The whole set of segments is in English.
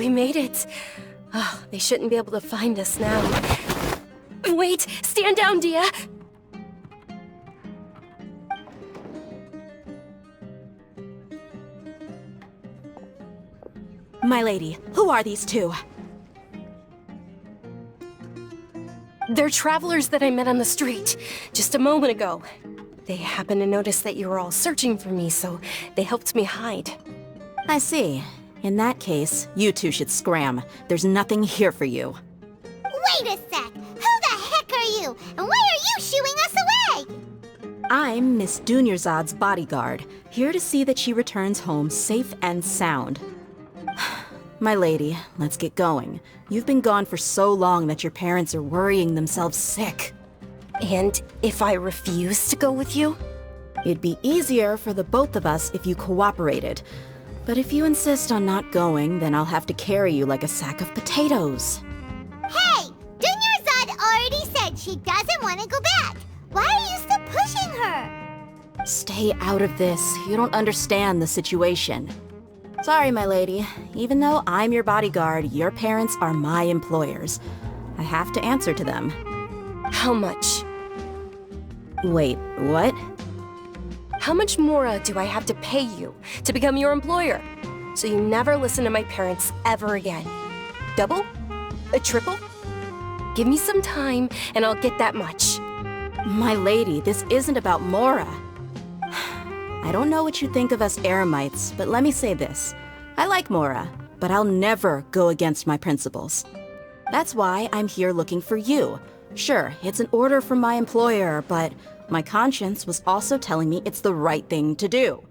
we made it. Oh, they shouldn't be able to find us now. Wait! Stand down, Dia! My lady, who are these two? They're travelers that I met on the street just a moment ago. They happened to notice that you were all searching for me, so they helped me hide. I see. In that case, you two should scram. There's nothing here for you. Wait a sec! Who the heck are you? And why are you shooing us away? I'm Miss Dunyarzad's bodyguard, here to see that she returns home safe and sound. My lady, let's get going. You've been gone for so long that your parents are worrying themselves sick. And if I refuse to go with you? It'd be easier for the both of us if you cooperated. But if you insist on not going, then I'll have to carry you like a sack of potatoes. Hey! Dunyarzad already said she doesn't want to go back. Why are you still pushing her? Stay out of this. You don't understand the situation. Sorry, my lady. Even though I'm your bodyguard, your parents are my employers. I have to answer to them. How much? Wait, what? How much more do I have to pay you to become your employer? So you never listen to my parents ever again. Double? A triple? Give me some time and I'll get that much. My lady, this isn't about Mora. I don't know what you think of us Eremites, but let me say this. I like Mora, but I'll never go against my principles. That's why I'm here looking for you. Sure, it's an order from my employer, but my conscience was also telling me it's the right thing to do.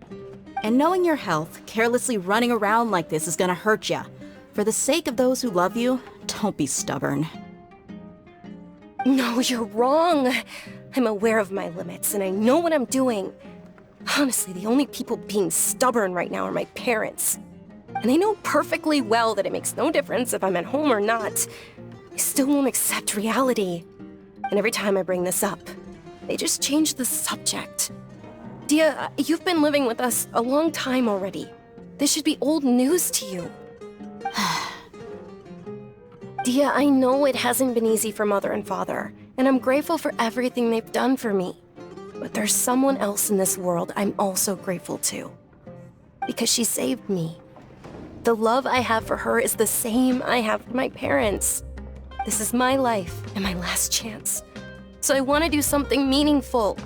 And knowing your health, carelessly running around like this is gonna hurt ya. For the sake of those who love you, don't be stubborn. No, you're wrong. I'm aware of my limits and I know what I'm doing. Honestly, the only people being stubborn right now are my parents. And they know perfectly well that it makes no difference if I'm at home or not. They still won't accept reality. And every time I bring this up, they just change the subject. Dia, you've been living with us a long time already. This should be old news to you. Dia, I know it hasn't been easy for Mother and Father, and I'm grateful for everything they've done for me. But there's someone else in this world I'm also grateful to. Because she saved me. The love I have for her is the same I have for my parents. This is my life and my last chance. So I want to do something meaningful.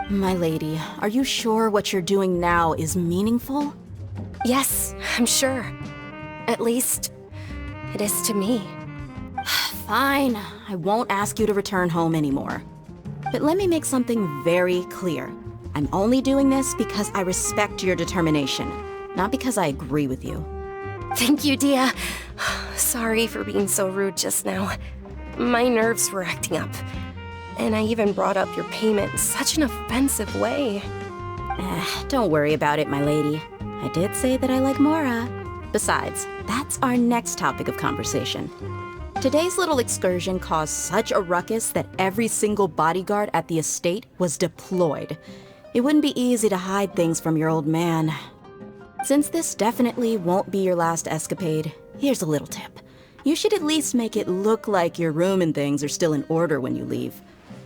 My lady, are you sure what you're doing now is meaningful? Yes, I'm sure. At least, it is to me. Fine, I won't ask you to return home anymore. But let me make something very clear. I'm only doing this because I respect your determination, not because I agree with you. Thank you, Dia. Sorry for being so rude just now. My nerves were acting up. And I even brought up your payment in such an offensive way. Don't worry about it, my lady. I did say that I like Mora. Besides, that's our next topic of conversation. Today's little excursion caused such a ruckus that every single bodyguard at the estate was deployed. It wouldn't be easy to hide things from your old man. Since this definitely won't be your last escapade, here's a little tip. You should at least make it look like your room and things are still in order when you leave.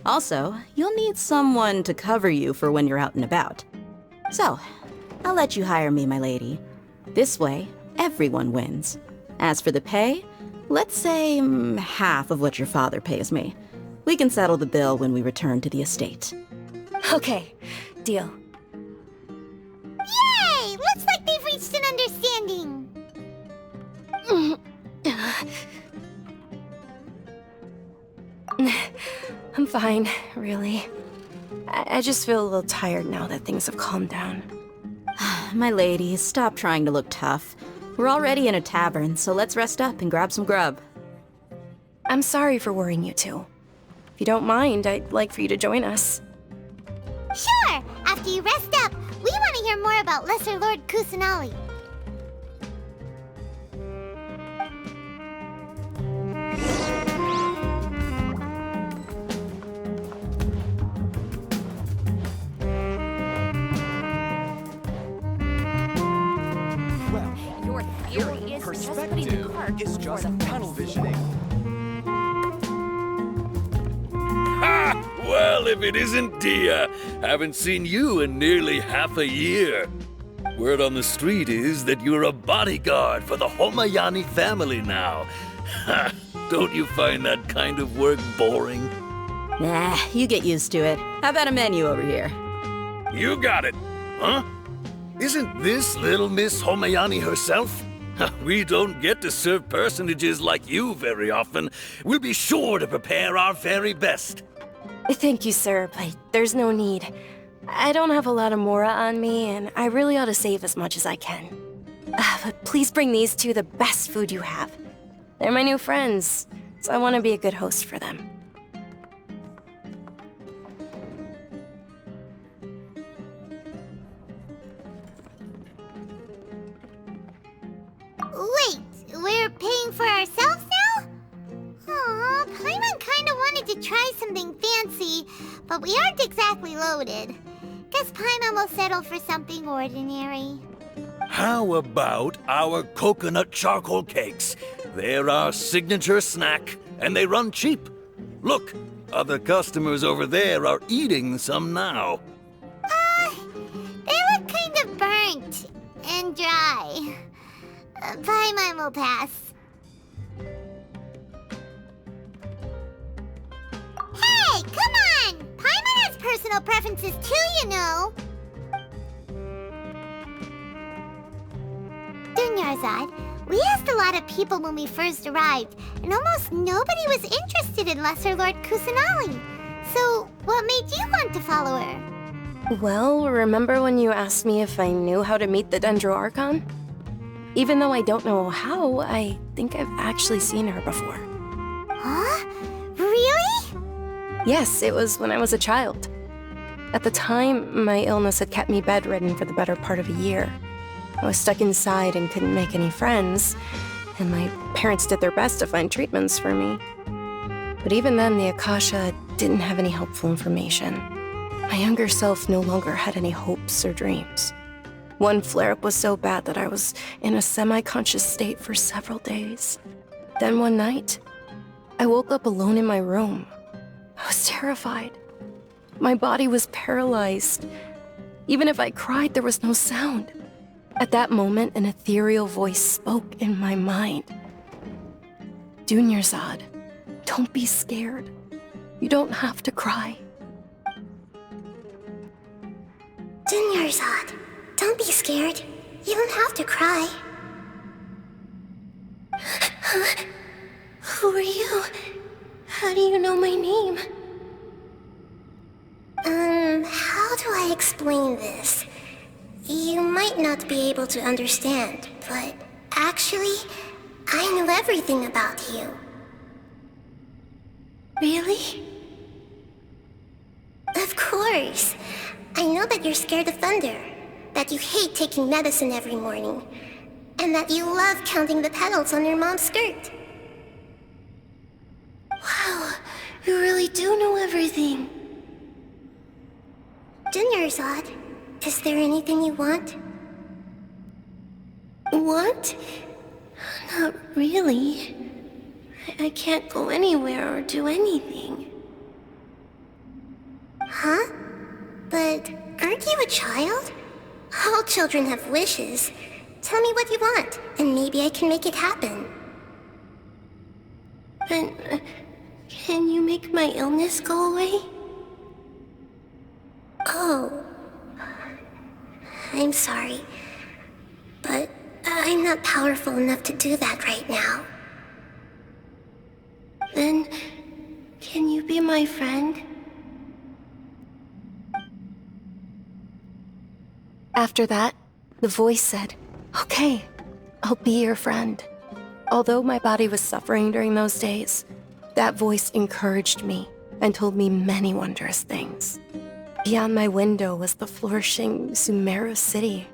Also, you'll need someone to cover you for when you're out and about. So, I'll let you hire me, my lady. This way, everyone wins. As for the pay, let's say half of what your father pays me. We can settle the bill when we return to the estate. Okay, deal. Yay! Looks like they've reached an understanding. I'm fine, really. I just feel a little tired now that things have calmed down. My lady, stop trying to look tough. We're already in a tavern, so let's rest up and grab some grub. I'm sorry for worrying you two. If you don't mind, I'd like for you to join us. Sure! After you rest up, we want to hear more about Lesser Lord Kusanali. It's just tunnel visioning. Ha! Well, if it isn't Dia. Haven't seen you in nearly half a year. Word on the street is that you're a bodyguard for the Homayani family now. Ha! Don't you find that kind of work boring? Nah, you get used to it. How about a menu over here? You got it. Huh? Isn't this little Miss Homayani herself? We don't get to serve personages like you very often. We'll be sure to prepare our very best. Thank you, sir, but there's no need. I don't have a lot of Mora on me, and I really ought to save as much as I can. But please bring these two the best food you have. They're my new friends, so I want to be a good host for them. Wait, we're paying for ourselves now? Aw, Paimon kinda wanted to try something fancy, but we aren't exactly loaded. Guess Paimon will settle for something ordinary. How about our coconut charcoal cakes? They're our signature snack, and they run cheap. Look, other customers over there are eating some now. They look kind of burnt and dry. Paimon will pass. Hey, come on! Paimon has personal preferences too, you know. Dunyarzad, we asked a lot of people when we first arrived, and almost nobody was interested in Lesser Lord Kusanali. So, what made you want to follow her? Well, remember when you asked me if I knew how to meet the Dendro Archon? Even though I don't know how, I think I've actually seen her before. Huh? Really? Yes, it was when I was a child. At the time, my illness had kept me bedridden for the better part of a year. I was stuck inside and couldn't make any friends, and my parents did their best to find treatments for me. But even then, the Akasha didn't have any helpful information. My younger self no longer had any hopes or dreams. One flare-up was so bad that I was in a semi-conscious state for several days. Then one night, I woke up alone in my room. I was terrified. My body was paralyzed. Even if I cried, there was no sound. At that moment, an ethereal voice spoke in my mind. Dunyarzad, don't be scared. You don't have to cry. Dunyarzad, don't be scared. You don't have to cry. Who are you? How do you know my name? How do I explain this? You might not be able to understand, but actually, I know everything about you. Really? Of course. I know that you're scared of thunder, that you hate taking medicine every morning, and that you love counting the petals on your mom's skirt. Wow, you really do know everything. Dunyarzad, is there anything you want? What? Not really. I can't go anywhere or do anything. Huh? But aren't you a child? All children have wishes. Tell me what you want, and maybe I can make it happen. But, can you make my illness go away? Oh. I'm sorry. But I'm not powerful enough to do that right now. Then, can you be my friend? After that, the voice said, "Okay, I'll be your friend." Although my body was suffering during those days, that voice encouraged me and told me many wondrous things. Beyond my window was the flourishing Sumeru city.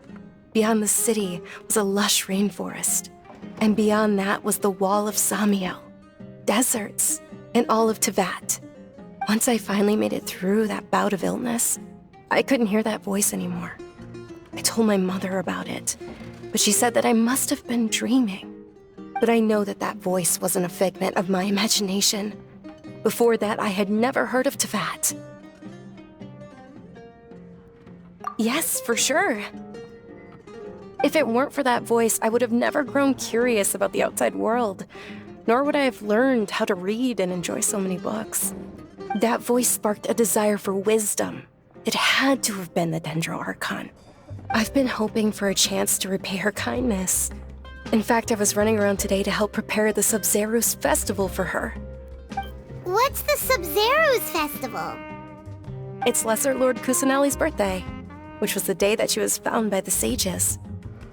Beyond the city was a lush rainforest. And beyond that was the wall of Samiel, deserts, and all of Teyvat. Once I finally made it through that bout of illness, I couldn't hear that voice anymore. I told my mother about it, but she said that I must have been dreaming. But I know that that voice wasn't a figment of my imagination. Before that, I had never heard of Teyvat. Yes, for sure. If it weren't for that voice, I would have never grown curious about the outside world, nor would I have learned how to read and enjoy so many books. That voice sparked a desire for wisdom. It had to have been the Dendro Archon. I've been hoping for a chance to repay her kindness. In fact, I was running around today to help prepare the Sub-Zerus festival for her. What's the Sub-Zerus festival? It's Lesser Lord Kusanali's birthday, which was the day that she was found by the sages.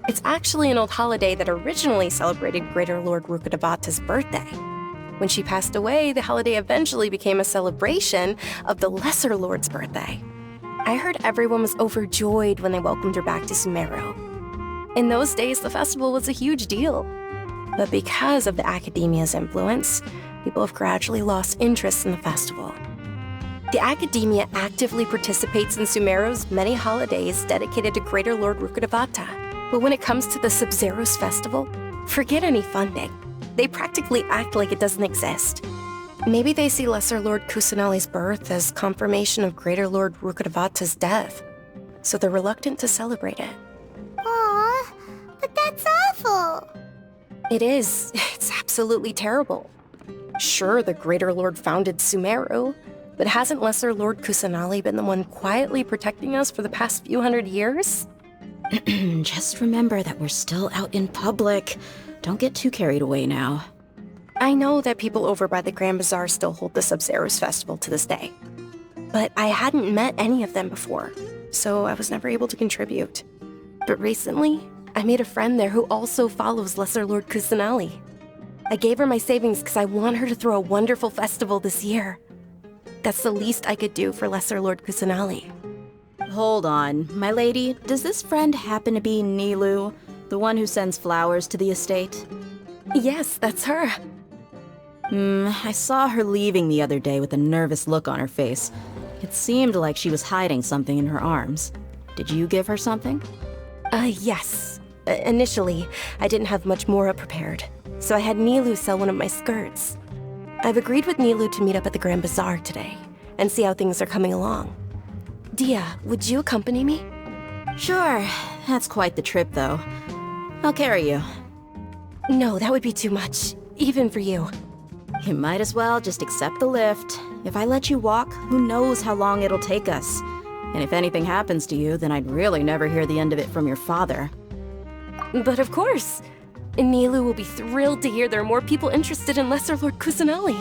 It's actually an old holiday that originally celebrated Greater Lord Rukkhadevata's birthday. When she passed away, the holiday eventually became a celebration of the Lesser Lord's birthday. I heard everyone was overjoyed when they welcomed her back to Sumeru. In those days, the festival was a huge deal. But because of the Academia's influence, people have gradually lost interest in the festival. The Academia actively participates in Sumeru's many holidays dedicated to Greater Lord Rukkhadevata. But when it comes to the Sub-Zerus festival, forget any funding. They practically act like it doesn't exist. Maybe they see Lesser Lord Kusanali's birth as confirmation of Greater Lord Rukkhadevata's death, so they're reluctant to celebrate it. Aw, but that's awful. It is. It's absolutely terrible. Sure, the Greater Lord founded Sumeru, but hasn't Lesser Lord Kusanali been the one quietly protecting us for the past few hundred years? Just remember that we're still out in public. Don't get too carried away now. I know that people over by the Grand Bazaar still hold the Sub-Zerus festival to this day. But I hadn't met any of them before, so I was never able to contribute. But recently, I made a friend there who also follows Lesser Lord Kusanali. I gave her my savings because I want her to throw a wonderful festival this year. That's the least I could do for Lesser Lord Kusanali. Hold on, my lady. Does this friend happen to be Nilu, the one who sends flowers to the estate? Yes, that's her. I saw her leaving the other day with a nervous look on her face. It seemed like she was hiding something in her arms. Did you give her something? Yes. Initially, I didn't have much Mora prepared, so I had Nilu sell one of my skirts. I've agreed with Nilu to meet up at the Grand Bazaar today and see how things are coming along. Dia, would you accompany me? Sure. That's quite the trip, though. I'll carry you. No, that would be too much, even for you. You might as well just accept the lift. If I let you walk, who knows how long it'll take us. And if anything happens to you, then I'd really never hear the end of it from your father. But of course. Nilu will be thrilled to hear there are more people interested in Lesser Lord Kusanali.